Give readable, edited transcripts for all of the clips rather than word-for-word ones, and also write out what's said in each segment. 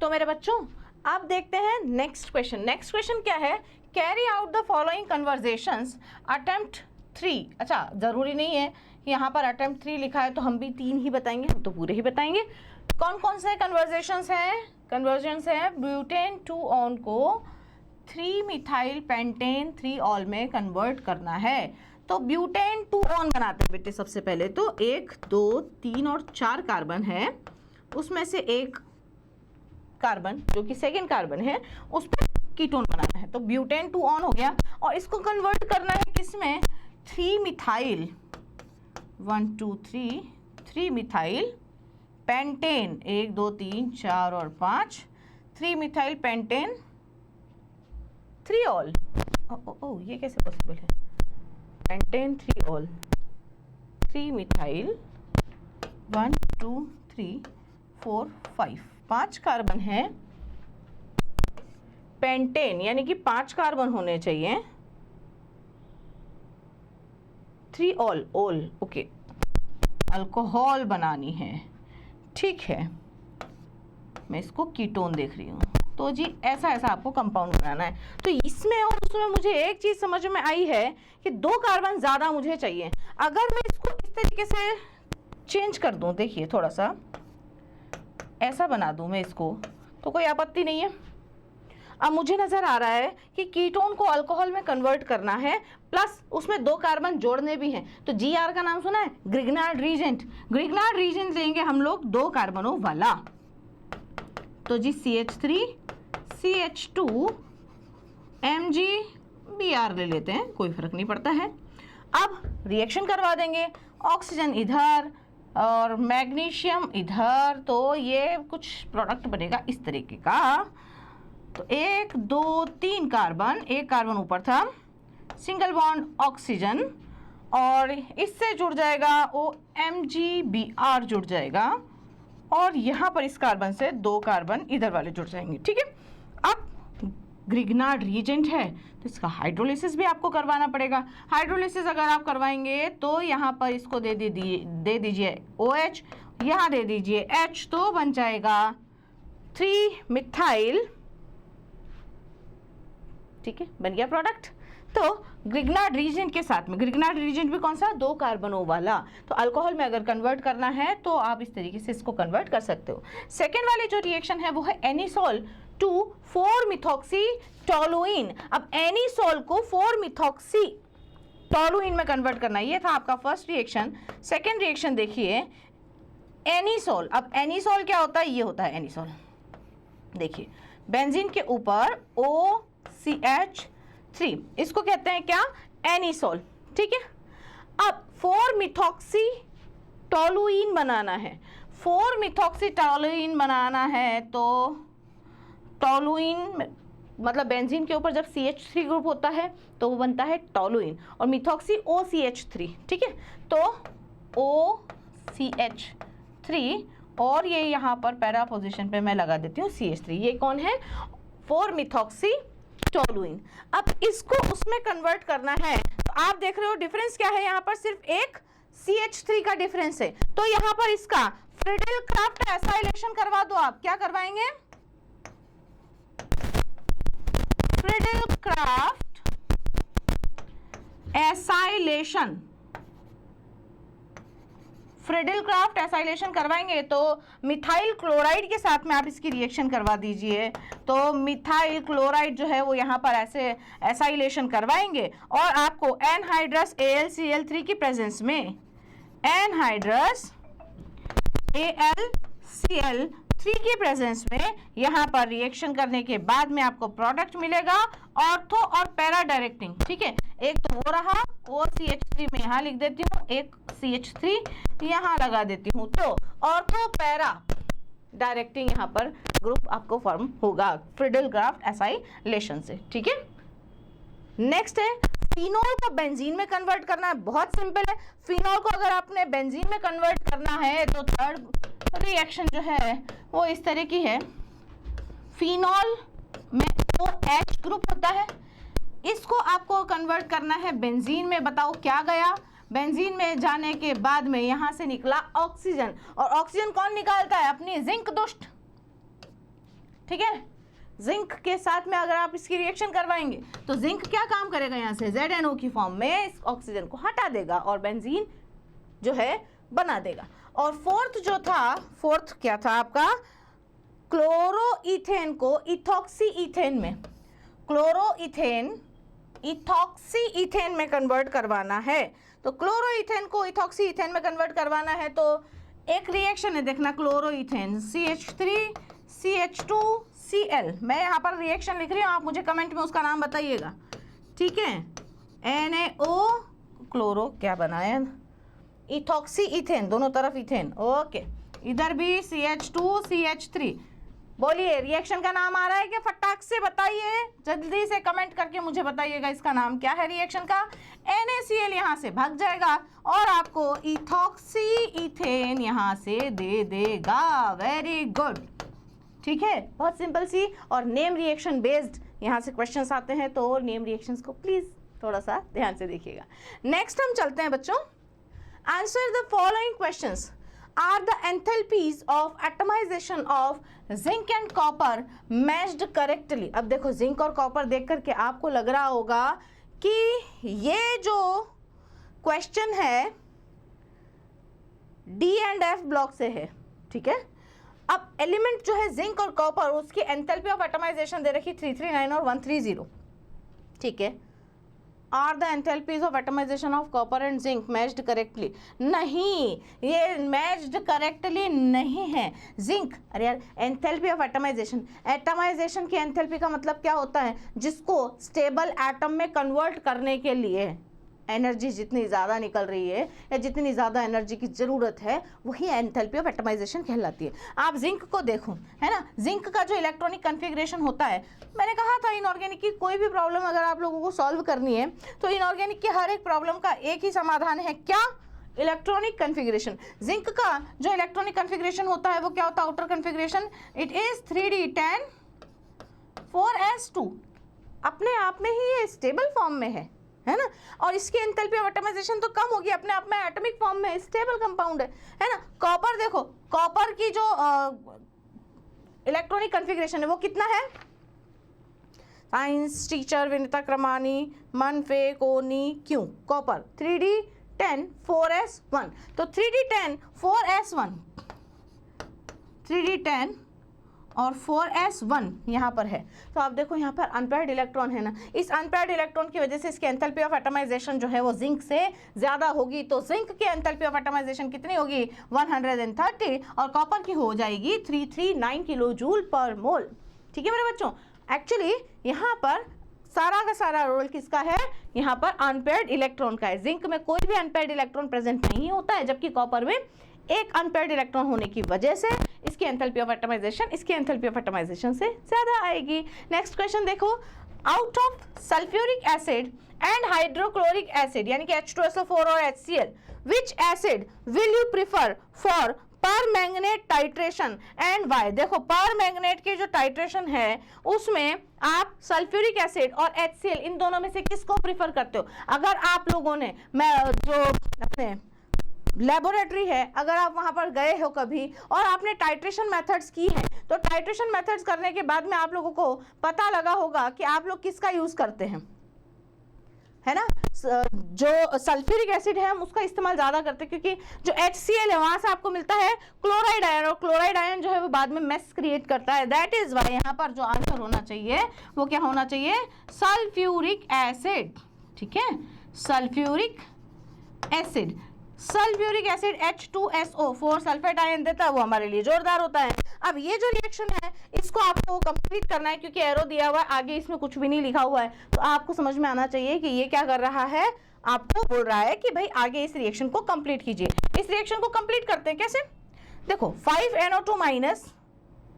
तो मेरे बच्चों अब देखते हैं नेक्स्ट क्वेश्चन। नेक्स्ट क्वेश्चन क्या है, carry out the following conversations attempt 3। अच्छा, ज़रूरी नहीं है कि यहाँ पर अटेम्प्ट 3 लिखा है तो हम भी 3 ही बताएंगे, हम तो पूरे ही बताएंगे। कौन कौन से कन्वर्जेशंस हैं? कन्वर्जेंस है ब्यूटेन 2 ऑन को 3 मिथाइल पेंटेन 3 ऑल में कन्वर्ट करना है। तो ब्यूटेन 2 ऑन बनाते हैं बेटे। सबसे पहले तो 1 2 3 और 4 कार्बन है, उसमें से एक कार्बन जो कि सेकेंड कार्बन है उस पर कीटोन बनाना है। तो ब्यूटेन 2 ऑन हो गया और इसको कन्वर्ट करना है किसमें? 3 मिथाइल 1 2 3 मिथाइल पेंटेन 1 2 3 4 और 5 3 मिथाइल पेंटेन 3 ऑल। ओ ये कैसे पॉसिबल है? पेंटेन 3 ऑल 3 मिथाइल 1 2 3 4 5 5 कार्बन है पेंटेन, यानी कि 5 कार्बन होने चाहिए। 3 ऑल ओके, अल्कोहल बनानी है, ठीक है। मैं इसको कीटोन देख रही हूँ। तो जी ऐसा आपको कंपाउंड बनाना है। तो इसमें और उसमें मुझे एक चीज़ समझ में आई है कि 2 कार्बन ज़्यादा मुझे चाहिए। अगर मैं इसको इस तरीके से चेंज कर दूँ, देखिए थोड़ा सा ऐसा बना दूँ मैं इसको, तो कोई आपत्ति नहीं है। अब मुझे नज़र आ रहा है कि कीटोन को अल्कोहल में कन्वर्ट करना है, प्लस उसमें 2 कार्बन जोड़ने भी हैं। तो GR का नाम सुना है? Grignard reagent. ग्रिग्नार्ड रीजेंट लेंगे हम लोग 2 कार्बनों वाला। तो जी CH3 CH2 MgBr ले लेते हैं, कोई फर्क नहीं पड़ता है। अब रिएक्शन करवा देंगे, ऑक्सीजन इधर और मैग्नीशियम इधर, तो ये कुछ प्रोडक्ट बनेगा इस तरीके का। तो 1 2 3 कार्बन, एक कार्बन ऊपर था, सिंगल बॉन्ड ऑक्सीजन और इससे जुड़ जाएगा वो MgBr जुड़ जाएगा और यहाँ पर इस कार्बन से 2 कार्बन इधर वाले जुड़ जाएंगे, ठीक है। अब ग्रिग्नार्ड रीजेंट है तो इसका हाइड्रोलिसिस भी आपको करवाना पड़ेगा। हाइड्रोलिसिस अगर आप करवाएंगे तो यहाँ पर इसको दे दीजिए OH, यहाँ दे दीजिए H, तो बन जाएगा 3 मिथाइल, ठीक है, बन गया प्रोडक्ट। तो ग्रिग्नार्ड रीजेंट के साथ में, ग्रिग्नार्ड रीजेंट भी कौन सा? 2 कार्बनों वाला। तो अल्कोहल में अगर कन्वर्ट करना है तो आप इस तरीके से इसको कन्वर्ट कर सकते हो। सेकेंड वाली जो रिएक्शन है वो है एनिसोल टू 4 मिथॉक्सी टोलुइन। अब एनिसोल को 4 मिथॉक्सी टोलुइन में कन्वर्ट करना, ये था आपका फर्स्ट रिएक्शन। सेकेंड रिएक्शन देखिए एनिसोल। अब एनिसोल क्या होता है? ये होता है एनिसोल, देखिए बेंजीन के ऊपर OCH3, इसको कहते हैं क्या? एनिसोल, ठीक है। अब 4 मिथॉक्सी टोलुइन बनाना है। 4 मिथॉक्सी टोलुइन बनाना है तो टोलुइन मतलब बेंजीन के ऊपर जब CH3 ग्रुप होता है तो वो बनता है टोलुइन और मिथॉक्सी OCH3, ठीक है। तो OCH3 और ये यहाँ पर पैरा पोजीशन पे मैं लगा देती हूँ CH3। ये कौन है? 4 मिथॉक्सी टोलुइन। अब इसको उसमें कन्वर्ट करना है तो आप देख रहे हो डिफरेंस क्या है? यहाँ पर सिर्फ एक CH3 का डिफरेंस है। तो यहाँ पर इसका फ्रिडल क्राफ्ट एसाइलेशन करवा दो। आप क्या करवाएंगे? Friedel Crafts acylation, Friedel Crafts acylation करवाएंगे तो मिथाइल क्लोराइड के साथ में आप इसकी रिएक्शन करवा दीजिए। तो मिथाइल क्लोराइड जो है वो यहाँ पर ऐसे एसाइलेशन करवाएंगे और आपको एनहाइड्रस AlCl3 की प्रेजेंस में एनहाइड्रस AlCl3 की प्रेजेंस में यहाँ पर रिएक्शन करने के बाद में आपको प्रोडक्ट मिलेगा ऑर्थो और पैरा डायरेक्टिंग, ठीक है। एक तो वो रहा OCH3 में यहाँ लिख देती हूँ, एक CH3 यहाँ लगा देती हूँ। तो ऑर्थो पैरा डायरेक्टिंग यहाँ पर ग्रुप आपको फॉर्म होगा फ्रिडल क्राफ्ट एसाइलेशन से, ठीक है। नेक्स्ट है फिनॉल को बेंजीन में कन्वर्ट करना है। बहुत सिंपल है। फिनॉल को अगर आपने बेंजीन में कन्वर्ट करना है तो थर्ड रिएक्शन जो है वो इस तरह की है। फिनॉल में OH ग्रुप होता है, इसको आपको कन्वर्ट करना है बेंजीन में। बताओ क्या गया? बेंजीन में जाने के बाद में यहाँ से निकला ऑक्सीजन, और ऑक्सीजन कौन निकालता है? अपनी जिंक दुष्ट ठीक है। जिंक के साथ में अगर आप इसकी रिएक्शन करवाएंगे तो जिंक क्या काम करेगा, यहाँ से ZNO की फॉर्म में इस ऑक्सीजन को हटा देगा और बेंजीन जो है बना देगा। और फोर्थ जो था, फोर्थ क्या था आपका, क्लोरोइथेन को इथॉक्सी इथेन में, क्लोरोइथेन इथॉक्सी इथेन में कन्वर्ट करवाना है। तो क्लोरोइथेन को इथॉक्सी इथेन में कन्वर्ट करवाना है तो एक रिएक्शन है, देखना, क्लोरोइथेन CH3CH2Cl। मैं यहाँ पर रिएक्शन लिख रही हूँ, आप मुझे कमेंट में उसका नाम बताइएगा, ठीक है। NaO क्लोरो क्या बनाया, इथॉक्सी इथेन, दोनों तरफ इथेन, ओके। इधर भी CH2CH3। बोलिए रिएक्शन का नाम आ रहा है क्या, फटाक से बताइए, जल्दी से कमेंट करके मुझे बताइएगा इसका नाम क्या है रिएक्शन का। NaCl यहाँ से भाग जाएगा और आपको इथॉक्सी इथेन यहाँ से दे देगा। वेरी गुड, ठीक है, बहुत सिंपल सी। और नेम रिएक्शन बेस्ड यहाँ से क्वेश्चंस आते हैं, तो नेम रिएक्शंस को प्लीज थोड़ा सा ध्यान से देखिएगा। नेक्स्ट हम चलते हैं बच्चों, answer the following questions. Are the enthalpies of atomization of zinc and copper matched correctly? अब देखो जिंक और कॉपर देख करके आपको लग रहा होगा कि ये जो क्वेश्चन है D एंड F ब्लॉक से है, ठीक है। अब एलिमेंट जो है जिंक और कॉपर, उसकी एंथैल्पी ऑफ एटमाइजेशन दे रखी 339 और 130, ठीक है। Are the enthalpies of atomisation of copper and zinc matched correctly? नहीं, ये मैच्ड करेक्टली नहीं है। जिंक, अरे यार, एंथैल्पी ऑफ एटमाइजेशन, एटमाइजेशन की एंथैल्पी का मतलब क्या होता है, जिसको स्टेबल एटम में कन्वर्ट करने के लिए एनर्जी जितनी ज़्यादा निकल रही है या जितनी ज़्यादा एनर्जी की ज़रूरत है, वही एंथैल्पी ऑफ एटमाइजेशन कहलाती है। आप जिंक को देखो, है ना, जिंक का जो इलेक्ट्रॉनिक कन्फिग्रेशन होता है, मैंने कहा था इनऑर्गेनिक की कोई भी प्रॉब्लम अगर आप लोगों को सॉल्व करनी है तो इनऑर्गेनिक की हर एक प्रॉब्लम का एक ही समाधान है, क्या, इलेक्ट्रॉनिक कन्फिग्रेशन। जिंक का जो इलेक्ट्रॉनिक कन्फिग्रेशन होता है वो क्या होता है, outer configuration, it is 3d10 4s2। अपने आप में ही ये स्टेबल फॉर्म में है ना, और इसकी एंथैल्पी ऑफ एटमाइजेशन तो कम होगी, अपने आप में एटॉमिक फॉर्म में स्टेबल कंपाउंड है ना। कॉपर देखो, कॉपर की जो इलेक्ट्रॉनिक कन्फिग्रेशन है वो कितना है, साइंस टीचर विनीता क्रमानी, मन फे कोनी, क्यों, कॉपर 3d10 4s1, तो 3d10 4s1, 3d10 और 4s1 यहाँ पर है। तो आप देखो यहाँ पर अनपेयर्ड इलेक्ट्रॉन है ना, इस अनपेयर्ड इलेक्ट्रॉन की वजह से इसकी एंथैल्पी ऑफ एटमाइजेशन जो है वो जिंक से ज़्यादा होगी। तो जिंक की एंथैल्पी ऑफ एटमाइजेशन कितनी होगी, 130, और कॉपर की हो जाएगी 339 किलो जूल पर मोल, ठीक है मेरे बच्चों। एक्चुअली यहाँ पर सारा का सारा रोल किसका है, यहाँ पर अनपेयर्ड इलेक्ट्रॉन का है। जिंक में कोई भी अनपेयर्ड इलेक्ट्रॉन प्रेजेंट नहीं होता है, जबकि कॉपर में एक अनपेयर्ड इलेक्ट्रॉन होने की वजह से इसकी एंथैल्पी ऑफ एटमाइजेशन इसकी एंथैल्पी ऑफ एटमाइजेशन से ज़्यादा आएगी। नेक्स्ट क्वेश्चन देखो, out of sulphuric acid and hydrochloric acid यानी कि H2SO4 और HCl, which acid will you prefer for पर मैंगनेट टाइट्रेशन एंड वाई? देखो पर मैंगनेट की जो टाइट्रेशन है उसमें आप सल्फ्यूरिक एसिड और HCl इन दोनों में से किसको प्रिफर करते हो? अगर आप लोगों ने जो अपने लेबोरेटरी है, अगर आप वहां पर गए हो कभी और आपने टाइट्रेशन मेथड्स की हैं, तो टाइट्रेशन मेथड्स करने के बाद में आप लोगों को पता लगा होगा कि आप लोग किसका यूज करते हैं, है ना। जो सल्फ्यूरिक एसिड है हम उसका इस्तेमाल ज़्यादा करते हैं, क्योंकि जो HCl है वहाँ से आपको मिलता है क्लोराइड आयन, और क्लोराइड आयन जो है वो बाद में मेस क्रिएट करता है। दैट इज वाई यहाँ पर जो आंसर होना चाहिए वो क्या होना चाहिए, सल्फ्यूरिक एसिड, ठीक है, sulphuric acid. Sulphuric acid H2SO4 sulphate ion देता है, वो हमारे लिए जोरदार होता है। अब ये जो रिएक्शन है इसको आपको कंप्लीट करना है, क्योंकि एरो दिया हुआ है, आगे इसमें कुछ भी नहीं लिखा हुआ है, तो आपको समझ में आना चाहिए कि ये क्या कर रहा है, आपको बोल रहा है कि भाई आगे इस रिएक्शन को कंप्लीट कीजिए। इस रिएक्शन को कंप्लीट करते हैं कैसे, देखो 5NO2 minus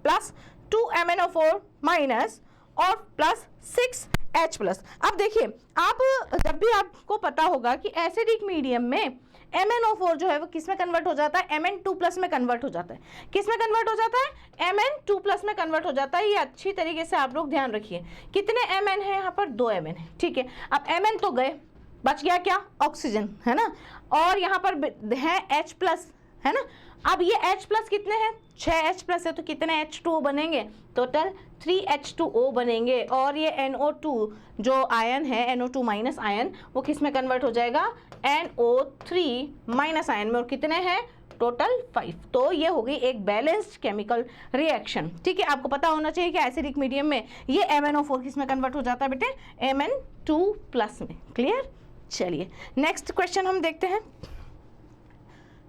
plus 2MnO4 minus और प्लस 6H प्लस। अब देखिए, आप जब भी आपको पता होगा कि एसिडिक मीडियम में MnO4 जो है वो किस में कन्वर्ट हो जाता है, Mn2 प्लस में कन्वर्ट हो जाता है। किस में कन्वर्ट हो जाता है, Mn2 प्लस में कन्वर्ट हो जाता है। ये अच्छी तरीके से आप लोग ध्यान रखिए। कितने Mn है यहाँ पर, 2 Mn है, ठीक है। अब Mn तो गए, बच गया क्या, ऑक्सीजन, है ना, और यहाँ पर है H प्लस, है ना। अब ये H प्लस कितने हैं, 6H प्लस है तो कितने H2O बनेंगे, टोटल 3H2O बनेंगे। और ये NO2 जो आयन है, NO2 माइनस आयन, वो किस में कन्वर्ट हो जाएगा, NO3 माइनस आयन में, और कितने हैं, टोटल 5। तो ये हो गई एक बैलेंस्ड केमिकल रिएक्शन। ठीक है, आपको पता होना चाहिए कि एसिडिक मीडियम में ये MnO4 किस में कन्वर्ट हो जाता है बेटे, Mn2 प्लस में। क्लियर, चलिए नेक्स्ट क्वेश्चन हम देखते हैं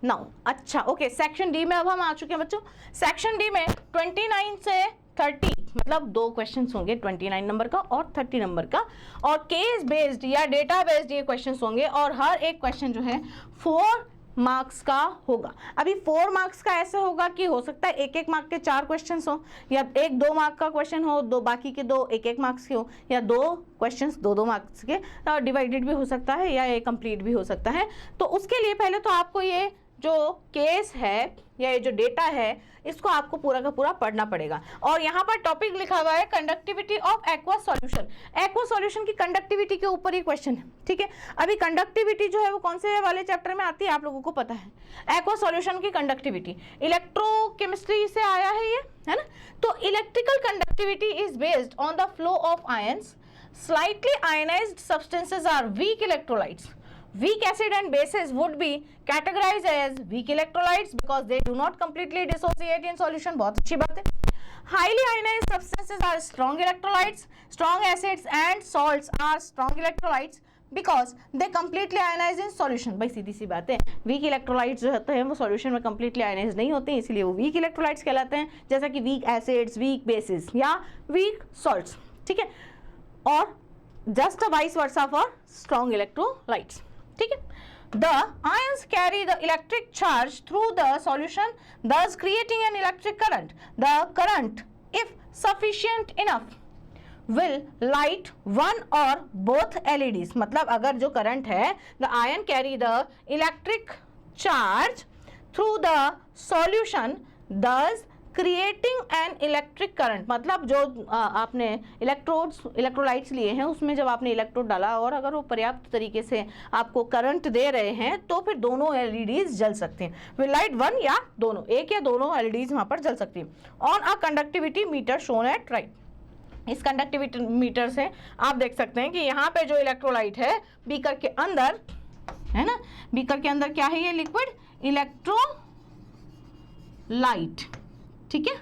नाउ। अच्छा ओके, सेक्शन डी में अब हम आ चुके हैं बच्चों। सेक्शन डी में 29 से 30 मतलब 2 क्वेश्चंस होंगे, 29 नंबर का और 30 नंबर का, और केस बेस्ड या डेटा बेस्ड ये क्वेश्चंस होंगे, और हर एक क्वेश्चन जो है 4 मार्क्स का होगा। अभी 4 मार्क्स का ऐसे होगा कि हो सकता है 1-1 मार्क के 4 क्वेश्चंस हो, या 1-2 मार्क का क्वेश्चन हो, दो बाकी के 2 1-1 मार्क्स के हो, या 2 क्वेश्चंस 2-2 मार्क्स के, डिवाइडेड भी हो सकता है या ये कंप्लीट भी हो सकता है। तो उसके लिए पहले तो आपको ये जो केस है या ये जो डेटा है इसको आपको पूरा का पूरा पढ़ना पड़ेगा। और यहाँ पर टॉपिक लिखा हुआ है conductivity of aqua solution. Aqua solution की कंडक्टिविटी के ऊपर ही क्वेश्चन है। ठीक है, अभी कंडक्टिविटी जो है वो कौन से वाले चैप्टर में आती है आप लोगों को पता है। एक्वा सॉल्यूशन की कंडक्टिविटी इलेक्ट्रोकेमिस्ट्री से आया है ये, है ना। तो electrical conductivity is based on the flow of ions. Slightly ionised substances are weak electrolytes. Weak acid and bases would be categorized as weak electrolytes because they do not completely dissociate in solution. बहुत अच्छी बात है. Highly ionized substances are strong electrolytes. Strong acids and salts are strong electrolytes because they completely ionize in solution. भाई सीधी सी बात है, weak electrolytes जो होते हैं वो solution में completely ionize नहीं होते हैं, इसलिए वो weak electrolytes कहलाते हैं, जैसा कि weak acids, weak bases या weak salts. ठीक है, और just a vice versa for strong electrolytes. ठीक है, the ions carry the electric charge through the solution, thus creating an electric current. The current, if sufficient enough, will light one or both LEDs. मतलब अगर जो current है, the ion carry the electric charge through the solution, thus creating an electric current. मतलब जो आपने electrolytes लिए हैं उसमें जब आपने इलेक्ट्रोड डाला और अगर वो पर्याप्त तरीके से आपको करंट दे रहे हैं तो फिर दोनों एलईडीज जल सकते हैं। विल लाइट वन या दोनों, एक या दोनों एलईडीज वहाँ पर जल सकती हैं। On a conductivity meter shown at right. इस कंडक्टिविटी मीटर से आप देख सकते हैं कि यहाँ पे जो इलेक्ट्रोलाइट है बीकर के अंदर है ना, बीकर के अंदर क्या है, ये लिक्विड इलेक्ट्रोलाइट। ठीक है,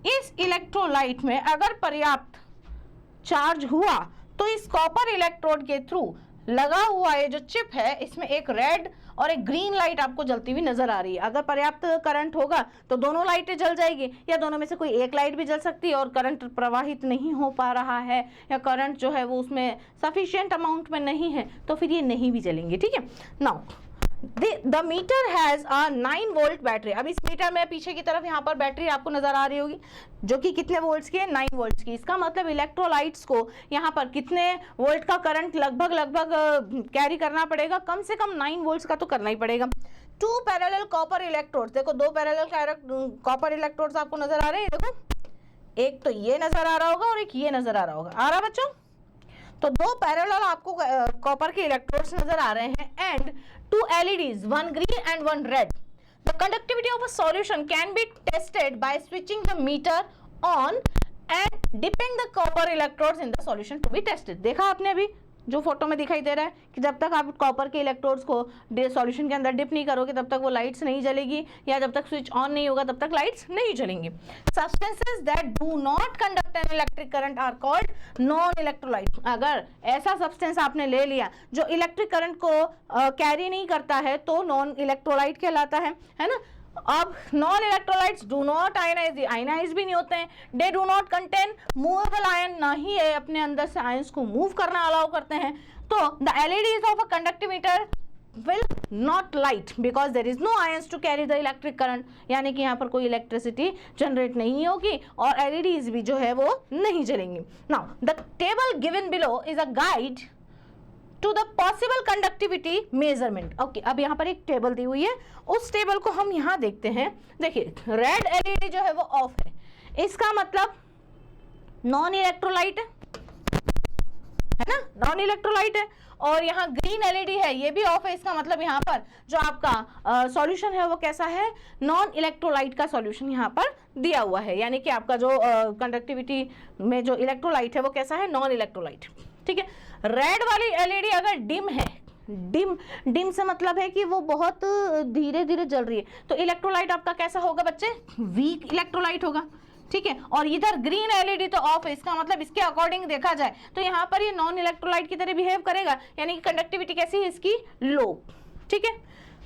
इस इलेक्ट्रोलाइट में अगर पर्याप्त चार्ज हुआ तो इस कॉपर इलेक्ट्रोड के थ्रू लगा हुआ ये जो चिप है इसमें एक रेड और एक ग्रीन लाइट आपको जलती हुई नजर आ रही है। अगर पर्याप्त करंट होगा तो दोनों लाइटें जल जाएगी, या दोनों में से कोई एक लाइट भी जल सकती है, और करंट प्रवाहित नहीं हो पा रहा है या करंट जो है वो उसमें सफिशिएंट अमाउंट में नहीं है तो फिर ये नहीं भी जलेंगे। ठीक है, now The meter has a 9 volt battery. अब इस मीटर में पीछे की तरफ यहाँ पर बैटरी आपको नजर आ रही होगी जो कि कितने वोल्ट्स की है, 9 वोल्ट्स की। इसका मतलब इलेक्ट्रोलाइट्स को यहाँ पर कितने वोल्ट का करंट लगभग कैरी करना पड़ेगा, कम से कम 9 वोल्ट्स का तो करना ही पड़ेगा। 2 पैरेलल कॉपर इलेक्ट्रोड्स, देखो 2 पैरेलल कॉपर इलेक्ट्रोड्स आपको नजर आ रहे हैं। देखो एक तो ये नजर आ रहा होगा और एक ये नजर आ रहा होगा, आ रहा बच्चों। तो 2 पैरेलल आपको कॉपर के इलेक्ट्रोड्स नजर आ रहे हैं and 2 LEDs, one green and one red. The conductivity of a solution can be tested by switching the meter on and dipping the copper electrodes in the solution to be tested. देखा आपने अभी जो photo में दिखाई दे रहा है कि जब तक आप कॉपर के इलेक्ट्रोड्स को सॉल्यूशन के अंदर डिप नहीं करोगे तब तक वो लाइट्स नहीं जलेगी, या जब तक स्विच ऑन नहीं होगा तब तक लाइट्स नहीं जलेंगी। Substances that do not conduct an electric current are called non electrolyte. अगर ऐसा सब्सटेंस आपने ले लिया जो इलेक्ट्रिक करंट को कैरी नहीं करता है तो नॉन इलेक्ट्रोलाइट कहलाता है ना। अब non electrolytes do not ionise, ionise भी नहीं होते हैं। They do not contain movable ion, ना ही है अपने अंदर से आयंस को मूव करना अलाउ करते हैं। तो the LEDs of a conductimeter will not light because there is no ions to carry the electric current, यानी कि यहाँ पर कोई इलेक्ट्रिसिटी जनरेट नहीं होगी और एलईडीज भी जो है वो नहीं जलेंगी। Now the table given below is a guide to the possible conductivity measurement. Okay, अब यहाँ पर एक टेबल दी हुई है, उस टेबल को हम यहाँ देखते हैं। देखिए रेड एलईडी जो है वो ऑफ है, इसका मतलब नॉन इलेक्ट्रोलाइट है। है ना, नॉन इलेक्ट्रोलाइट है। और यहाँ ग्रीन एलईडी है, ये भी ऑफ है, इसका मतलब यहाँ पर जो आपका सॉल्यूशन है वो कैसा है, नॉन इलेक्ट्रोलाइट का सॉल्यूशन यहाँ पर दिया हुआ है, यानी कि आपका जो कंडक्टिविटी में जो इलेक्ट्रोलाइट है वो कैसा है, नॉन इलेक्ट्रोलाइट। ठीक है, रेड वाली एलईडी अगर डिम है, डिम से मतलब है कि वो बहुत धीरे धीरे जल रही है, तो इलेक्ट्रोलाइट आपका कैसा होगा बच्चे, वीक इलेक्ट्रोलाइट होगा। ठीक है, और इधर ग्रीन एलईडी तो ऑफ है, इसका मतलब इसके अकॉर्डिंग देखा जाए तो यहाँ पर ये नॉन इलेक्ट्रोलाइट की तरह बिहेव करेगा, यानी कि कंडक्टिविटी कैसी है इसकी, लो। ठीक है,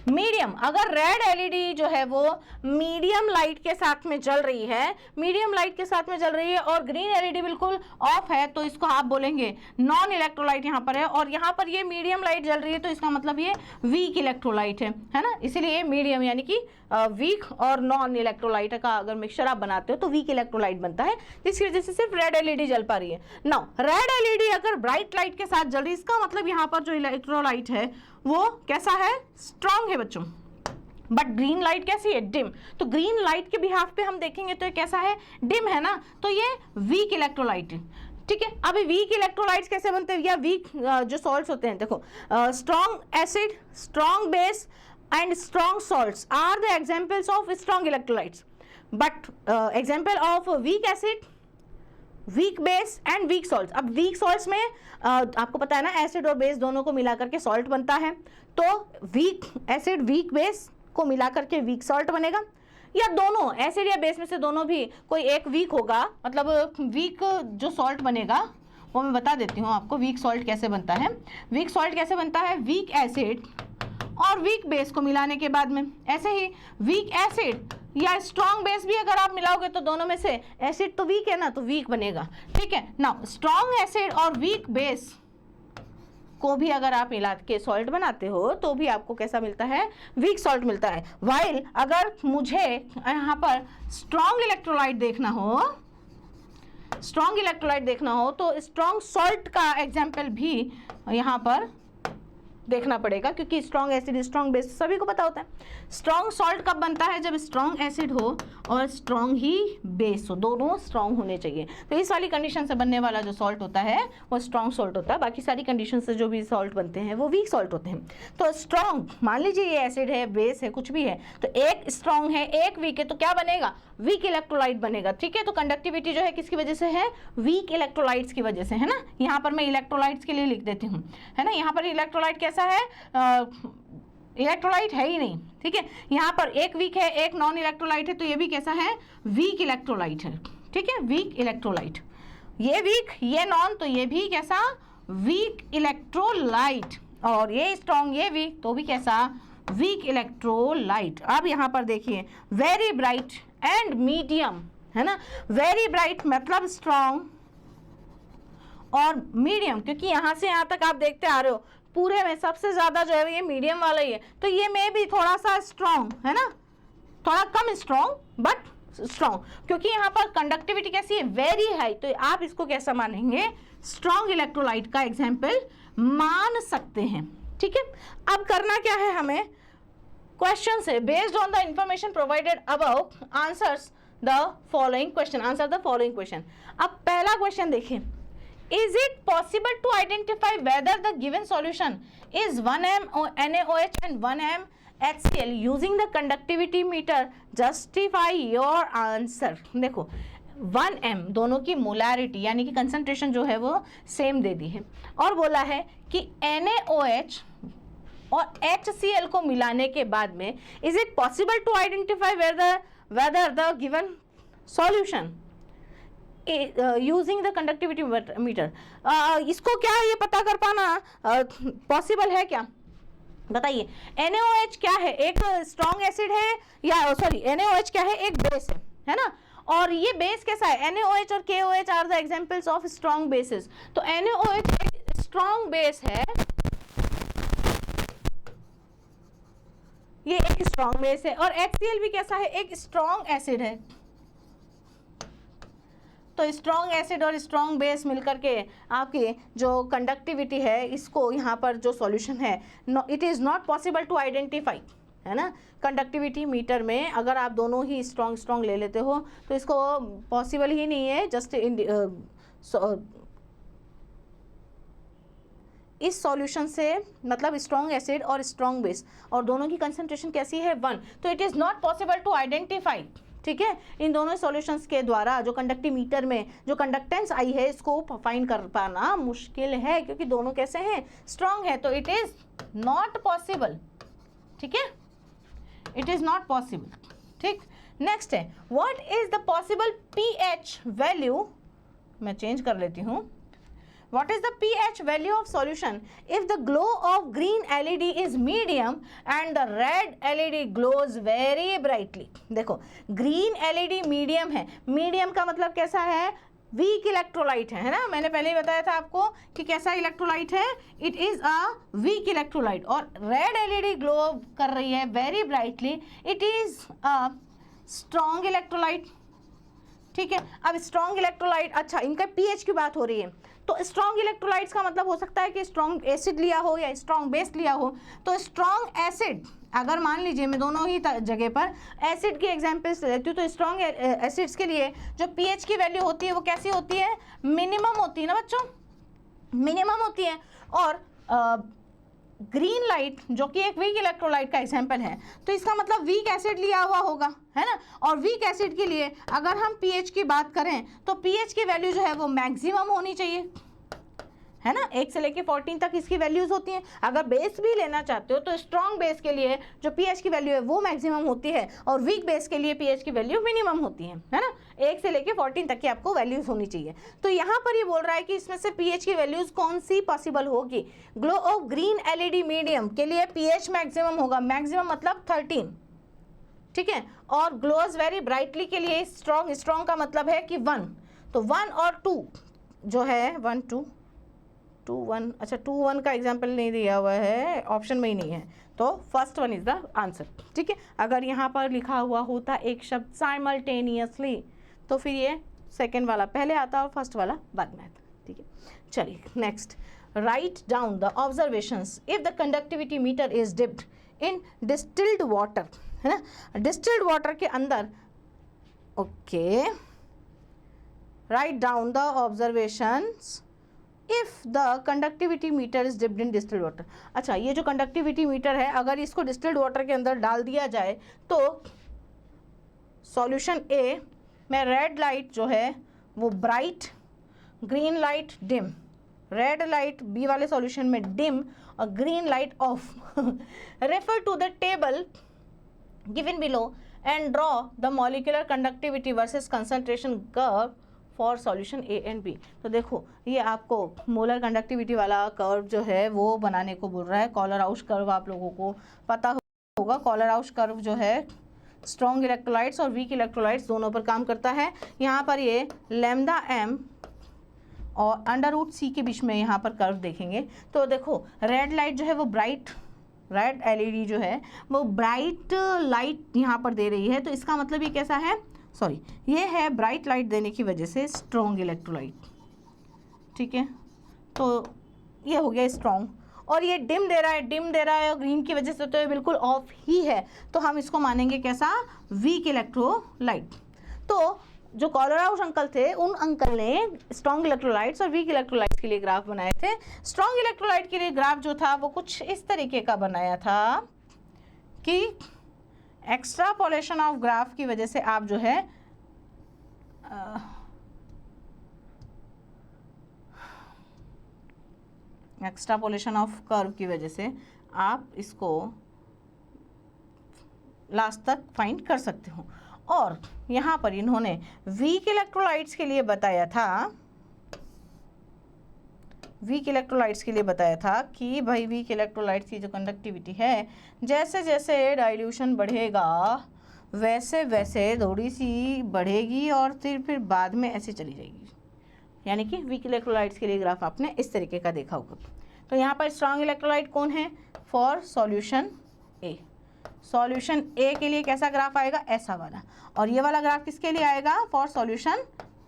मीडियम, अगर रेड एलईडी जो है वो मीडियम लाइट के साथ में जल रही है, मीडियम लाइट के साथ में जल रही है और ग्रीन एलईडी बिल्कुल ऑफ है, तो इसको आप बोलेंगे नॉन इलेक्ट्रोलाइट यहाँ पर है। और यहाँ पर ये मीडियम लाइट जल रही है तो इसका मतलब ये वीक इलेक्ट्रोलाइट है ना, इसीलिए मीडियम यानी कि वीक और नॉन इलेक्ट्रोलाइट का अगर मिक्सचर आप बनाते हो तो वीक इलेक्ट्रोलाइट बनता है, जिसकी वजह से सिर्फ रेड एलईडी जल पा रही है। नाउ रेड एलईडी अगर ब्राइट लाइट के साथ जल रही है, इसका मतलब यहाँ पर जो इलेक्ट्रोलाइट है वो कैसा है, स्ट्रांग है बच्चों। बट ग्रीन लाइट कैसी है, डिम। तो ग्रीन लाइट के बिहाफ पे हम देखेंगे तो ये कैसा है, डिम है ना, तो ये वीक इलेक्ट्रोलाइट है। ठीक है, अभी वीक इलेक्ट्रोलाइट्स कैसे बनते हैं या वीक जो सॉल्ट्स होते हैं, देखो strong acid, strong base and strong salts are the examples of strong electrolytes, but example of weak acid, weak base and weak salts। अब weak salts में आपको पता है ना, एसिड और बेस दोनों को मिला करके सॉल्ट बनता है, तो वीक एसिड वीक बेस को मिला करके वीक सॉल्ट बनेगा, या दोनों एसिड या बेस में से दोनों भी कोई एक वीक होगा, मतलब वीक जो सॉल्ट बनेगा वो मैं बता देती हूँ आपको। वीक सॉल्ट कैसे बनता है, वीक सॉल्ट कैसे बनता है, वीक एसिड और वीक बेस को मिलाने के बाद में, ऐसे ही वीक एसिड या स्ट्रॉन्ग बेस भी अगर आप मिलाओगे तो दोनों में से एसिड तो वीक है ना, तो वीक बनेगा। ठीक है, नाउ स्ट्रॉन्ग एसिड और वीक बेस को भी अगर आप मिला के सॉल्ट बनाते हो तो भी आपको कैसा मिलता है, वीक सॉल्ट मिलता है। वाइल अगर मुझे यहाँ पर स्ट्रॉन्ग इलेक्ट्रोलाइट देखना हो, स्ट्रॉन्ग इलेक्ट्रोलाइट देखना हो तो स्ट्रॉन्ग सॉल्ट का एग्जाम्पल भी यहाँ पर देखना पड़ेगा, क्योंकि स्ट्रॉन्ग एसिड स्ट्रॉन्ग बेस सभी को पता होता है। स्ट्रॉन्ग सॉल्ट कब बनता है, जब स्ट्रॉन्ग एसिड हो और स्ट्रॉन्ग ही बेस हो, दोनों स्ट्रॉन्ग होने चाहिए। तो इस वाली कंडीशन से बनने वाला जो सॉल्ट होता है वो स्ट्रॉन्ग सॉल्ट होता है, बाकी सारी कंडीशन से जो भी सॉल्ट बनते हैं वो वीक सॉल्ट होते हैं। तो स्ट्रॉन्ग, मान लीजिए ये एसिड है, बेस है, कुछ भी है, तो एक स्ट्रॉन्ग है एक वीक है, तो क्या बनेगा, वीक इलेक्ट्रोलाइट बनेगा। ठीक है, तो कंडक्टिविटी जो है किसकी वजह से है, वीक इलेक्ट्रोलाइट्स की वजह से, है ना। यहाँ पर मैं इलेक्ट्रोलाइट्स के लिए लिख देती हूँ, है ना। यहाँ पर इलेक्ट्रोलाइट कैसा है, इलेक्ट्रोलाइट है ही नहीं। ठीक है, यहाँ पर एक वीक है एक नॉन इलेक्ट्रोलाइट है, तो ये भी कैसा है, वीक इलेक्ट्रोलाइट है। ठीक है, वीक इलेक्ट्रोलाइट, ये वीक ये नॉन, तो ये भी कैसा, वीक इलेक्ट्रोलाइट। और ये स्ट्रॉन्ग ये वीक, तो भी कैसा, वीक इलेक्ट्रोलाइट। अब यहाँ पर देखिए वेरी ब्राइट एंड मीडियम, है ना। वेरी ब्राइट मतलब स्ट्रॉन्ग और मीडियम, क्योंकि यहाँ से यहाँ तक आप देखते आ रहे हो पूरे में सबसे ज्यादा जो है ये मीडियम वाला ही है, तो ये में भी थोड़ा सा स्ट्रॉन्ग है ना, थोड़ा कम स्ट्रॉन्ग बट स्ट्रॉन्ग, क्योंकि यहाँ पर कंडक्टिविटी कैसी है, वेरी हाई, तो आप इसको कैसा मानेंगे, स्ट्रॉन्ग इलेक्ट्रोलाइट का एग्जाम्पल मान सकते हैं। ठीक है, अब करना क्या है हमें, क्वेश्चन से based on the information provided above answers the following question, answer the following question. अब पहला क्वेश्चन देखिए, is it possible to identify whether the given solution is 1m NaOH and 1m HCl using the conductivity meter? Justify your answer। देखो 1m दोनों की molarity यानी कि concentration जो है वो सेम दे दी है, और बोला है कि NaOH और HCl को मिलाने के बाद में is it possible to identify whether the given solution using the conductivity meter, इसको क्या ये पता कर पाना पॉसिबल है क्या, बताइए। NaOH क्या है, एक स्ट्रॉन्ग एसिड है, या सॉरी NaOH क्या है, एक बेस है ना, और ये बेस कैसा है, NaOH और KOH are the examples of strong bases. तो NaOH एक स्ट्रॉन्ग बेस है, ये एक स्ट्रॉन्ग बेस है, और HCl भी कैसा है, एक स्ट्रॉन्ग एसिड है। तो स्ट्रॉन्ग एसिड और स्ट्रॉन्ग बेस मिलकर के आपकी जो कंडक्टिविटी है, इसको यहाँ पर जो सॉल्यूशन है, it is not possible to identify, है ना। कंडक्टिविटी मीटर में अगर आप दोनों ही स्ट्रॉन्ग ले लेते हो तो इसको पॉसिबल ही नहीं है, जस्ट इस सॉल्यूशन से, मतलब स्ट्रॉन्ग एसिड और स्ट्रॉन्ग बेस, और दोनों की कंसंट्रेशन कैसी है 1, तो it is not possible to identify, ठीक है, इन दोनों सॉल्यूशंस के द्वारा जो कंडक्टीमीटर में जो कंडक्टेंस आई है इसको फाइंड कर पाना मुश्किल है, क्योंकि दोनों कैसे हैं, स्ट्रॉन्ग है, तो इट इज़ नॉट पॉसिबल, ठीक है, इट इज़ नॉट पॉसिबल, ठीक। नेक्स्ट है, what is the possible pH value, मैं चेंज कर लेती हूँ, what is the pH value of solution if the glow of green LED is medium and the red LED glows very brightly। देखो green LED medium है, medium का मतलब कैसा है, वीक इलेक्ट्रोलाइट है ना, मैंने पहले ही बताया था आपको कि कैसा इलेक्ट्रोलाइट है, it is a weak electrolyte, और रेड LED ग्लो कर रही है very brightly, it is a strong electrolyte, ठीक है। अब स्ट्रॉन्ग इलेक्ट्रोलाइट, अच्छा इनका pH की बात हो रही है, तो स्ट्रॉन्ग इलेक्ट्रोलाइट्स का मतलब हो सकता है कि स्ट्रॉन्ग एसिड लिया हो या स्ट्रॉन्ग बेस लिया हो, तो स्ट्रॉन्ग एसिड, अगर मान लीजिए मैं दोनों ही जगह पर एसिड की एग्जांपल्स लेती हूँ, तो स्ट्रॉन्ग एसिड्स के लिए जो pH की वैल्यू होती है वो कैसी होती है, मिनिमम होती है ना बच्चों, मिनिमम होती है। और ग्रीन लाइट जो कि एक वीक इलेक्ट्रोलाइट का एग्जाम्पल है, तो इसका मतलब वीक एसिड लिया हुआ होगा, है ना, और वीक एसिड के लिए अगर हम pH की बात करें तो pH की वैल्यू जो है वो मैक्सिमम होनी चाहिए, है ना, 1 से लेके 14 तक इसकी वैल्यूज होती हैं। अगर बेस भी लेना चाहते हो तो स्ट्रॉन्ग बेस के लिए जो pH की वैल्यू है वो मैक्सिमम होती है, और वीक बेस के लिए pH की वैल्यू मिनिमम होती है ना, 1 से लेके 14 तक की आपको वैल्यूज होनी चाहिए। तो यहाँ पर ये बोल रहा है कि इसमें से pH की वैल्यूज कौन सी पॉसिबल होगी, glow of green LED medium के लिए pH मैक्सिमम होगा, मैक्सिमम मतलब 13, ठीक है, और ग्लोज वेरी ब्राइटली के लिए स्ट्रॉन्ग का मतलब है कि 1, तो 1 और 2 जो है 1 2 2 1, अच्छा 2 1 का एग्जाम्पल नहीं दिया हुआ है, ऑप्शन में ही नहीं है, तो first one is the answer, ठीक है। अगर यहाँ पर लिखा हुआ होता एक शब्द साइमल्टेनियसली तो फिर ये सेकेंड वाला पहले आता और फर्स्ट वाला बाद में आता, ठीक है। चलिए next, write down the observations if the conductivity meter is dipped in distilled water, है ना, डिस्टिल्ड वाटर के अंदर, okay, write down the observations if the conductivity meter is dipped in distilled water. अच्छा, ये जो कंडक्टिविटी मीटर है अगर इसको डिस्टिल्ड वाटर के अंदर डाल दिया जाए तो सॉल्यूशन ए में रेड लाइट जो है वो bright, green light dim, red light B वाले सॉल्यूशन में डिम और green light off. Refer to the table given below and draw the molecular conductivity versus concentration curve for solution A and B. तो देखो ये आपको molar conductivity वाला curve जो है वो बनाने को बोल रहा है। कॉलर-आउश कर्व आप लोगों को पता होगा, कॉलर-आउश कर्व जो है स्ट्रॉन्ग इलेक्ट्रोलाइट्स और वीक इलेक्ट्रोलाइट्स दोनों पर काम करता है। यहाँ पर ये लैम्डा एम और √c के बीच में यहाँ पर कर्व देखेंगे तो देखो रेड लाइट जो है वो ब्राइट, रेड LED जो है वो ब्राइट लाइट यहाँ पर दे रही है, तो इसका मतलब ये कैसा है, सॉरी ये है ब्राइट लाइट देने की वजह से स्ट्रॉन्ग इलेक्ट्रोलाइट, ठीक है, तो ये हो गया स्ट्रॉन्ग। और ये डिम दे रहा है, डिम दे रहा है और ग्रीन की वजह से तो ये बिल्कुल ऑफ ही है, तो हम इसको मानेंगे कैसा, वीक इलेक्ट्रोलाइट। तो जो कॉलर-आउश अंकल थे उन अंकल ने स्ट्रॉन्ग इलेक्ट्रोलाइट्स और वीक इलेक्ट्रोलाइट्स के लिए ग्राफ बनाए थे। स्ट्रॉन्ग इलेक्ट्रोलाइट के लिए ग्राफ जो था वो कुछ इस तरीके का बनाया था कि एक्स्ट्रापोलेशन ऑफ ग्राफ की वजह से आप जो है एक्स्ट्रापोलेशन ऑफ कर्व की वजह से आप इसको लास्ट तक फाइंड कर सकते हो। और यहाँ पर इन्होंने वीक इलेक्ट्रोलाइट्स के लिए बताया था, वीक इलेक्ट्रोलाइट्स के लिए बताया था कि भाई वीक इलेक्ट्रोलाइट्स की जो कंडक्टिविटी है जैसे जैसे डाइल्यूशन बढ़ेगा वैसे वैसे थोड़ी सी बढ़ेगी और फिर बाद में ऐसे चली जाएगी, यानी कि वीक इलेक्ट्रोलाइट्स के लिए ग्राफ आपने इस तरीके का देखा होगा। तो यहाँ पर स्ट्रॉन्ग इलेक्ट्रोलाइट कौन है, फॉर सॉल्यूशन ए, सॉल्यूशन ए के लिए कैसा ग्राफ आएगा, ऐसा वाला, और ये वाला ग्राफ किसके लिए आएगा, for solution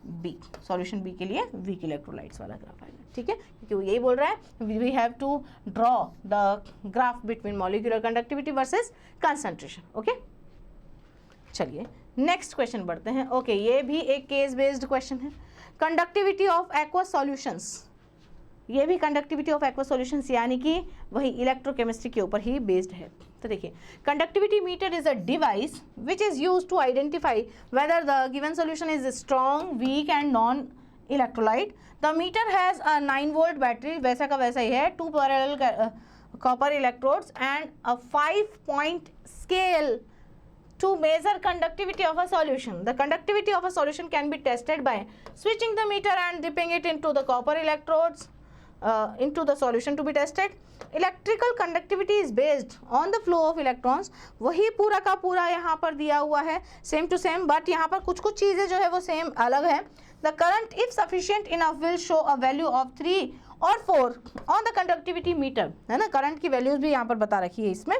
B, solution B के लिए वीक इलेक्ट्रोलाइट्स वाला ग्राफ आएगा, ठीक है, क्योंकि वो यही बोल रहा है we have to draw the graph between molecular conductivity versus concentration. Okay, चलिए नेक्स्ट क्वेश्चन बढ़ते हैं। ओके, ये भी एक केस बेस्ड क्वेश्चन है। कंडक्टिविटी ऑफ एक्वस सॉल्यूशंस ये भी कंडक्टिविटी ऑफ एक्वा सॉल्यूशंस यानी कि वही इलेक्ट्रोकेमिस्ट्री के ऊपर ही बेस्ड है। तो देखिए, conductivity meter is a device which is used to identify whether the given solution is strong, weak and non electrolyte. The meter has a 9 volt battery, वैसा का वैसा ही है, 2 parallel copper electrodes and a 5-point scale to measure conductivity of a solution. The conductivity of a solution can be tested by switching the meter and dipping it into the copper electrodes into the solution to be tested. Electrical conductivity is based on the flow of electrons. वही पूरा का पूरा यहाँ पर दिया हुआ है same to same, but यहाँ पर कुछ कुछ चीज़ें जो है वो सेम अलग है। The current if sufficient enough will show a value of 3 और 4 on the conductivity meter, है ना। करंट की वैल्यूज भी यहाँ पर बता रखी है इसमें।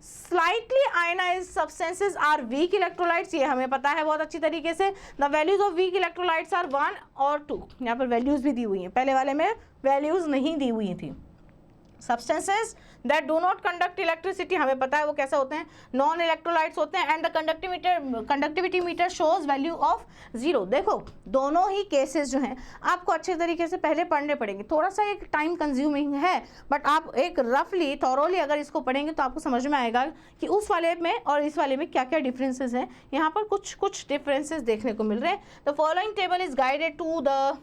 Slightly ionized substances are weak electrolytes, ये हमें पता है बहुत अच्छी तरीके से। The values of weak electrolytes are 1 और 2, यहाँ पर वैल्यूज भी दी हुई हैं, पहले वाले में वैल्यूज नहीं दी हुई थी। Substances that do not conduct electricity, हमें पता है वो कैसे होते हैं, नॉन इलेक्ट्रोलाइट्स होते हैं। And the conductivity meter shows value of 0। देखो दोनों ही केसेस जो हैं आपको अच्छे तरीके से पहले पढ़ने पड़ेंगे, थोड़ा सा एक टाइम कंज्यूमिंग है, बट आप एक रफली थॉरोली अगर इसको पढ़ेंगे तो आपको समझ में आएगा कि उस वाले में और इस वाले में क्या क्या डिफरेंसेस हैं। यहाँ पर कुछ कुछ डिफरेंसेस देखने को मिल रहे हैं। The following table is guided to the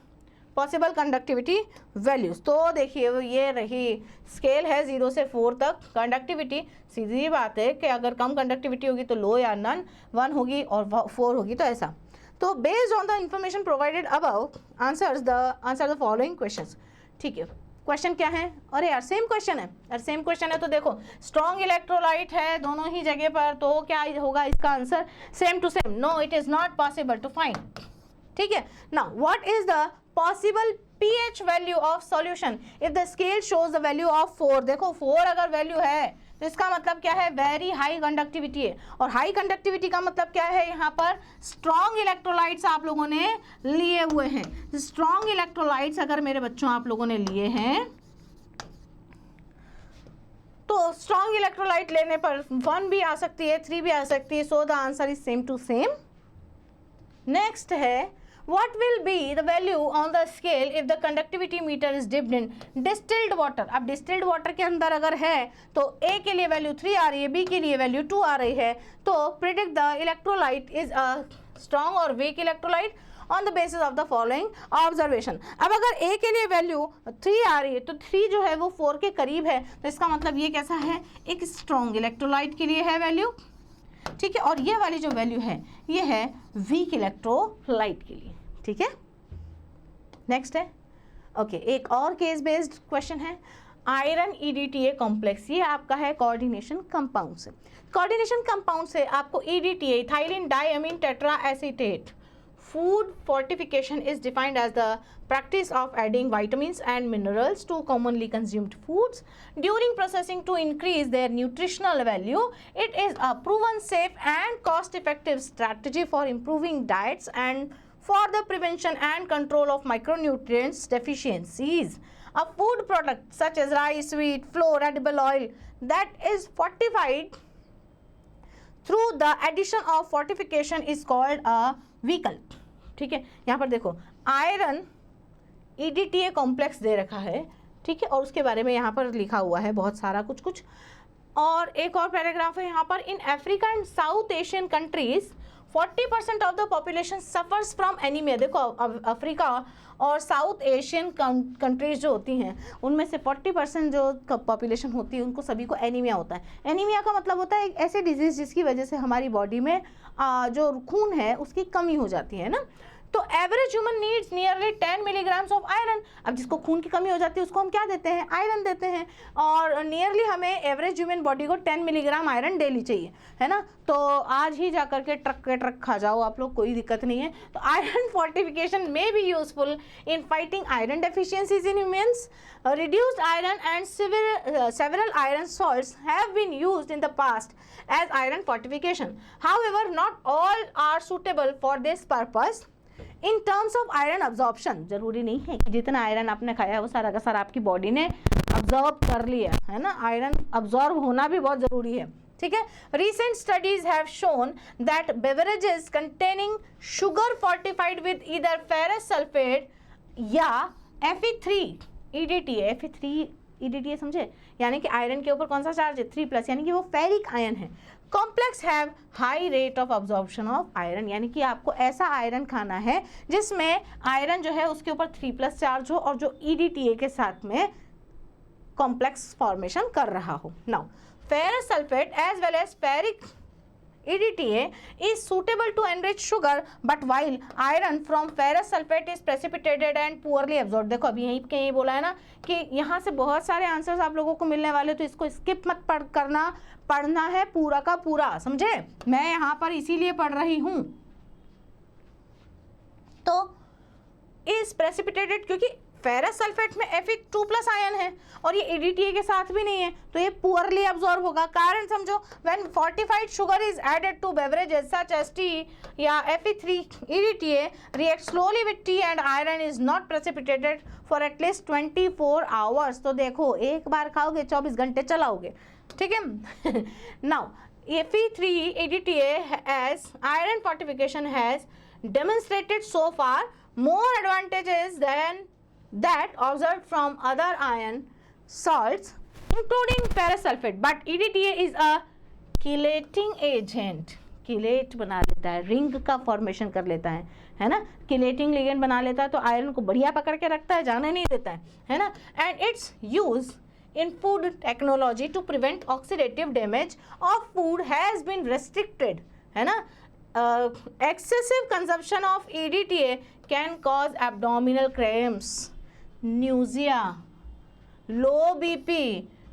possible conductivity values. तो देखिए ये रही स्केल है 0 से 4 तक। कंडक्टिविटी सीधी बात है कि अगर कम कंडक्टिविटी होगी तो लो या नन, 1 होगी और 4 होगी तो ऐसा। तो based on the information provided above answer the following questions. ठीक है, क्वेश्चन क्या है? अरे यार सेम क्वेश्चन है, यार सेम क्वेश्चन है। तो देखो स्ट्रॉन्ग इलेक्ट्रोलाइट है दोनों ही जगह पर, तो क्या होगा इसका answer? Same to same. No, it is not possible to find. ठीक है, now what is the possible pH value of solution if the scale shows the value of 4। देखो 4 अगर वैल्यू है तो इसका मतलब क्या है? वेरी हाई कंडक्टिविटी है। और हाई कंडक्टिविटी का मतलब क्या है? यहाँ पर स्ट्रॉन्ग इलेक्ट्रोलाइट्स आप लोगों ने लिए हुए हैं। स्ट्रॉन्ग इलेक्ट्रोलाइट्स अगर मेरे बच्चों आप लोगों ने लिए हैं तो स्ट्रॉन्ग इलेक्ट्रोलाइट लेने पर 1 भी आ सकती है, 3 भी आ सकती है। So the answer is same to same. Next है, what will be the value on the scale if the conductivity meter is dipped in distilled water। अब distilled water के अंदर अगर है तो A के लिए वैल्यू 3 आ रही है, B के लिए वैल्यू 2 आ रही है। तो predict the electrolyte is a strong or weak electrolyte on the basis of the following observation। अब अगर A के लिए वैल्यू 3 आ रही है तो 3 जो है वो 4 के करीब है, तो इसका मतलब ये कैसा है? एक स्ट्रॉन्ग इलेक्ट्रोलाइट के लिए है वैल्यू। ठीक है, और ये वाली जो वैल्यू है ये है वीक इलेक्ट्रोलाइट के लिए। ठीक है, नेक्स्ट है ओके, एक और केस बेस्ड क्वेश्चन है। आयरन EDTA कॉम्प्लेक्स, ये आपका है कोऑर्डिनेशन कंपाउंड से। कोऑर्डिनेशन कंपाउंड से आपको EDTA ethylene diamine tetra acetate food fortification is defined as the practice of adding vitamins and minerals to commonly consumed foods during processing to increase their nutritional value. It is a proven safe and cost effective strategy for improving diets and for the prevention and control of micronutrients deficiencies. A food product such as rice, wheat, flour, edible oil that is fortified through the addition of fortification is called a vehicle। ठीक है, यहाँ पर देखो iron EDTA complex दे रखा है, ठीक है, और उसके बारे में यहाँ पर लिखा हुआ है बहुत सारा कुछ कुछ। और एक और पैराग्राफ है यहाँ पर, in Africa and south Asian countries 40% of the population suffers from anaemia. देखो अफ्रीका और साउथ एशियन कंट्रीज जो होती हैं उनमें से 40% जो पॉपुलेशन होती है उनको सभी को एनीमिया होता है। एनीमिया का मतलब होता है एक ऐसी डिजीज़ जिसकी वजह से हमारी बॉडी में जो खून है उसकी कमी हो जाती है ना। तो average human needs nearly 10 milligrams of iron. अब जिसको खून की कमी हो जाती है उसको हम क्या देते हैं? आयरन देते हैं। और नियरली हमें एवरेज ह्यूमन बॉडी को 10 मिलीग्राम आयरन डेली चाहिए, है ना। तो आज ही जा कर के ट्रक खा जाओ आप लोग, कोई दिक्कत नहीं है। तो iron fortification may be useful in fighting iron deficiencies in humans. reduced iron and several iron salts have been used in the past as iron fortification. However, not all are suitable for this purpose. In terms of iron absorption, जरूरी नहीं है कि जितना iron आपने खाया वो सारा का सारा आपकी बॉडी ने अब्जॉर्ब कर लिया, है ना। आयरन अब्जॉर्ब होना भी बहुत जरूरी है, ठीक है। Recent studies have shown that beverages containing sugar fortified with either ferrous sulphate या Fe3 EDTA Fe3 EDTA समझे, यानी कि आयरन के ऊपर कौन सा चार्ज है 3+, यानी कि वो फेरिक आयन है। Complex have high rate of absorption of iron, यानी कि आपको ऐसा आयरन खाना है जिसमें आयरन जो है उसके ऊपर 3+ चार्ज हो और जो EDTA के साथ में कॉम्प्लेक्स फॉर्मेशन कर रहा हो। Now ferrous sulphate as well as ferric EDTA is suitable to enrich sugar, but while iron from ferrous sulfate is precipitated and poorly absorbed। देखो अभी यहीं कहीं बोला है ना कि यहाँ से बहुत सारे आंसर्स आप लोगों को मिलने वाले, तो इसको स्किप मत पढ़ना है पूरा का पूरा, समझे। मैं यहाँ पर इसीलिए पढ़ रही हूँ। तो इस प्रेसिपिटेटेड, क्योंकि फेरस सल्फेट में Fe2+ आयन है और ये EDTA के साथ भी नहीं है, तो ये पुअरली अब्सॉर्ब होगा। कारण समझो, when fortified sugar is added to beverages such as tea या Fe3 EDTA react slowly with tea and iron is not precipitated for at least 24 hours. तो देखो एक बार खाओगे 24 घंटे चलाओगे, ठीक है। Now Fe3 EDTA as iron fortification has demonstrated so far more advantages than that observed from other iron salts including ferrous sulfate, but EDTA is a chelating agent। Chelate बना लेता है, रिंग का फॉर्मेशन कर लेता है ना, chelating ligand बना लेता है, तो आयरन को बढ़िया पकड़ के रखता है, जाने नहीं देता है ना। And it's use in food technology to prevent oxidative damage of food has been restricted, है ना। Excessive consumption of EDTA can cause abdominal cramps, nausea, low BP,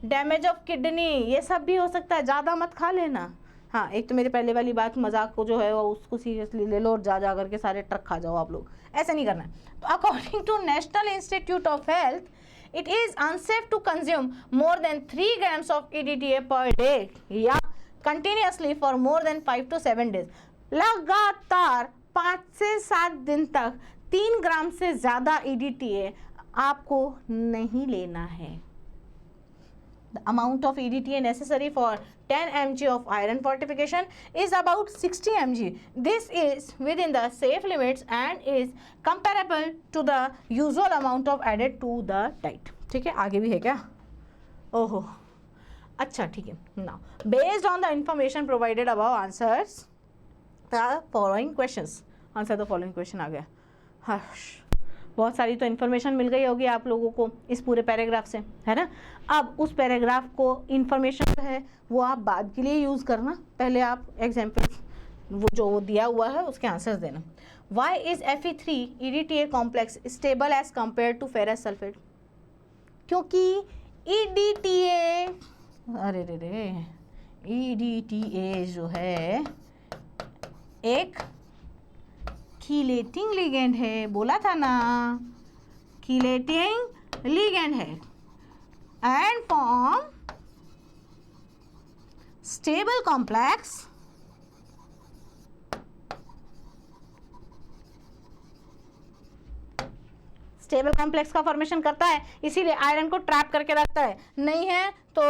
damage of kidney, ये सब भी हो सकता है। ज़्यादा मत खा लेना। हाँ, एक तो मेरी पहले वाली बात, मजाक को जो है वो उसको सीरियसली ले लो और जा करके सारे ट्रक खा जाओ आप लोग, ऐसा नहीं करना है। तो according to National Institute of Health it is unsafe to consume more than 3 grams of EDTA per day या continuously for more than 5 to 7 days। लगातार 5 से 7 दिन तक 3 ग्राम से ज़्यादा EDTA आपको नहीं लेना है। The amount of EDTA necessary for 10 mg of iron fortification is about 60 mg. This is within the safe limits and is comparable to the usual amount of added to the diet। ठीक है, आगे भी है क्या? ओहो, अच्छा ठीक है। Now, based on the information provided above, answers the following questions। Answer the following question आ गया। हर्ष, बहुत सारी तो इन्फॉर्मेशन मिल गई होगी आप लोगों को इस पूरे पैराग्राफ से, है ना। अब उस पैराग्राफ को इन्फॉर्मेशन है वो आप बाद के लिए यूज़ करना, पहले आप एग्जाम्पल्स वो जो दिया हुआ है उसके आंसर्स देना। Why is Fe3 EDTA complex stable as compare to ferrous sulphate? क्योंकि EDTA, अरे रे EDTA जो है एक कीलेटिंग लिगेंड है, बोला था ना, कीलेटिंग लिगेंड है and form stable complex stable complex का फॉर्मेशन करता है, इसीलिए आयरन को ट्रैप करके रखता है। नहीं है तो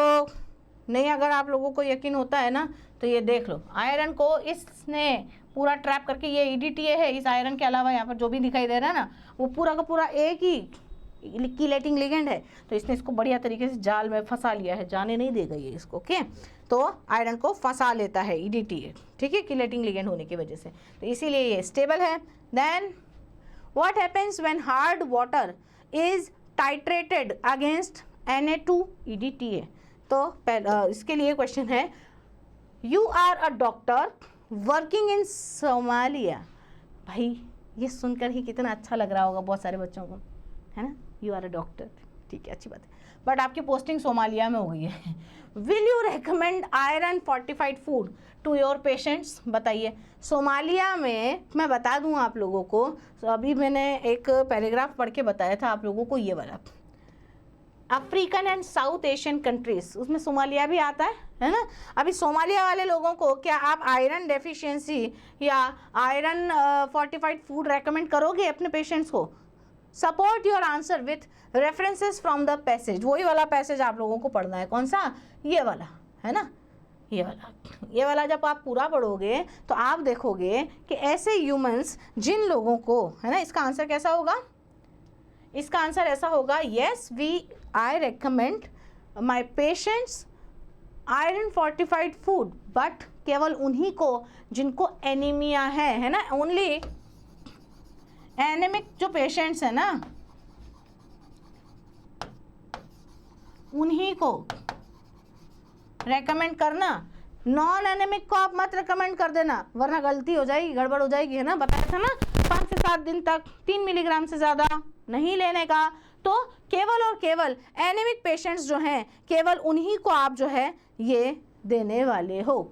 नहीं, अगर आप लोगों को यकीन होता है ना तो ये देख लो, आयरन को इसने पूरा ट्रैप करके, ये EDTA है, इस आयरन के अलावा यहाँ पर जो भी दिखाई दे रहा है ना वो पूरा का पूरा एक ही कीलेटिंग लिगेंड है, तो इसने इसको बढ़िया तरीके से जाल में फंसा लिया है, जाने नहीं देगा ये इसको। ओके, तो आयरन को फंसा लेता है EDTA, ठीक है, कीलेटिंग लिगेंड होने की वजह से, तो इसीलिए ये स्टेबल है। Then what happens when hard water is titrated against Na2 EDTA? तो इसके लिए क्वेश्चन है, you are a doctor working in Somalia. भाई ये सुनकर ही कितना अच्छा लग रहा होगा बहुत सारे बच्चों को, है ना। यू आर अ डॉक्टर, ठीक है, अच्छी बात है, बट आपकी पोस्टिंग सोमालिया में हो गई है। Will you recommend iron fortified food to your patients? बताइए। सोमालिया में मैं बता दूं आप लोगों को, तो अभी मैंने एक पैराग्राफ पढ़ के बताया था आप लोगों को, ये वाला African and south Asian countries, उसमें सोमालिया भी आता है ना। अभी सोमालिया वाले लोगों को क्या आप आयरन डेफिशिएंसी या आयरन फोर्टिफाइड फूड रेकमेंड करोगे अपने पेशेंट्स को? Support your answer with references from the passage. वही वाला पैसेज आप लोगों को पढ़ना है, कौन सा? ये वाला, है ना, ये वाला जब आप पूरा पढ़ोगे तो आप देखोगे कि ऐसे ह्यूमंस जिन लोगों को, है ना, इसका आंसर कैसा होगा? इसका आंसर ऐसा होगा, yes I recommend my patients iron fortified food, but केवल उन्हीं को जिनको एनीमिया है ना, ओनली एनेमिक जो पेशेंट्स है ना उन्हीं को रेकमेंड करना, नॉन एनेमिक को आप मत रेकमेंड कर देना, वरना गलती हो जाएगी, गड़बड़ हो जाएगी, है ना, बताया था ना 5 से 7 दिन तक 3 मिलीग्राम से ज़्यादा नहीं लेने का। तो केवल और केवल एनेमिक पेशेंट्स जो हैं केवल उन्हीं को आप जो है ये देने वाले हो।